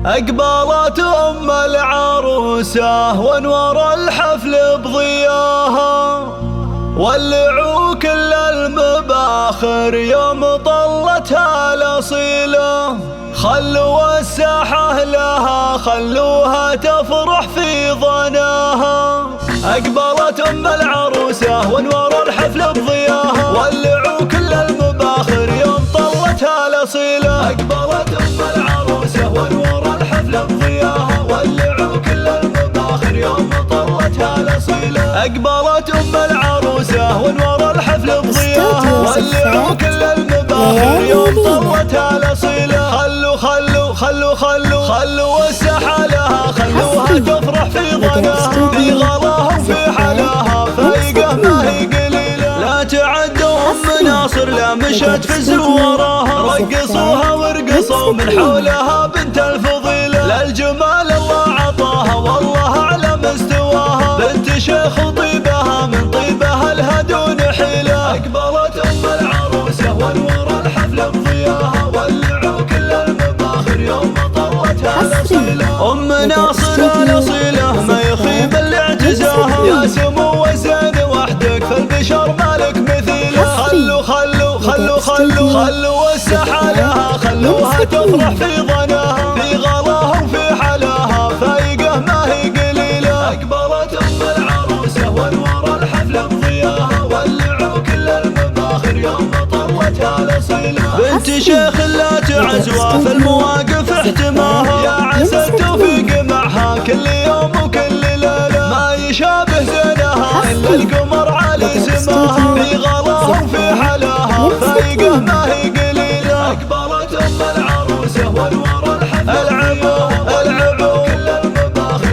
أقبلت أم العروسة وانور الحفل بضياها، ولعوا كل المباخر يوم طلتها الأصيلة. خلوا الساحة لها، خلوها تفرح في ظناها. أقبلت أم العروسة وانور الحفل بضياها، ولعوا كل المباخر يوم طلتها الأصيلة. أقبلت أم العروسة وانور الحفل بضياها، ولعوا كل المباخر يوم طلتها الأصيلة. أقبلت أم العروسة وانور الحفل بضياها، ولعوا كل المباخر يوم طلتها الأصيلة. خلوا الساحة لها، خلوها تفرح في ظناها. في غلاها وفي حلاها فايقة ما هي قليلة. لا تعد أم ناصر لا مشت في زوراها، رقصوها ورقصوا من حولها بنت الفضيلة. للجمال الله عطاها والله على مستواها، بنت شيخ طيبها من طيبها لها دون حيلة. أقبلت أم العروسة وانور الحفل بضياها، ولعوا كل المباخر يوم طلتها الأصيلة. أم ناصر الأصيلة ما يخيب اللي اعتزاها، يا سمو الزين وحدك في البشر مالك مثيله. خلوا الساحة لها، خلوها تفرح في ظناها. في غلاها وفي حلاها فايقة ما هي قليلة. أقبلت أم العروسة وانور الحفل بضياها، ولعوا كل المباخر يوم طلتها الأصيلة. بنت شيخ لا تعزوى في المواقف احتماها، يا عسى التوفيق معها كل يوم وكل ليلة. ما يشابه زينها إلا القمر على سماها، في غلاها وفي حلاها فايقة ما هي قليلة. أقبلت أم العروسة وانور الحفل العبوا كل المباخر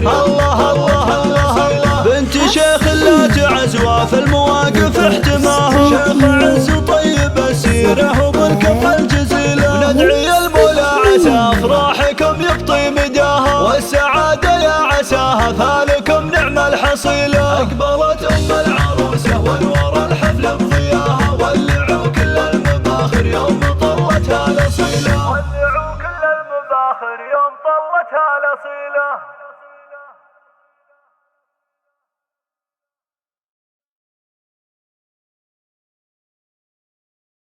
الله. بنت شيخ لا تعزوى في المواقف احتماها، شيخ عز طيب السيرة وبالكف الجزيلة. وندعي المولى عسى أفراحكم يقطي مداها، والسعادة يا عساها فالكم نعم الحصيلة. أقبلت أم العروسة وانور الحفل بضياها، ولعوا كل المباخر يوم طلتها الأصيلة. ولعوا كل المباخر يوم طلتها الأصيلة.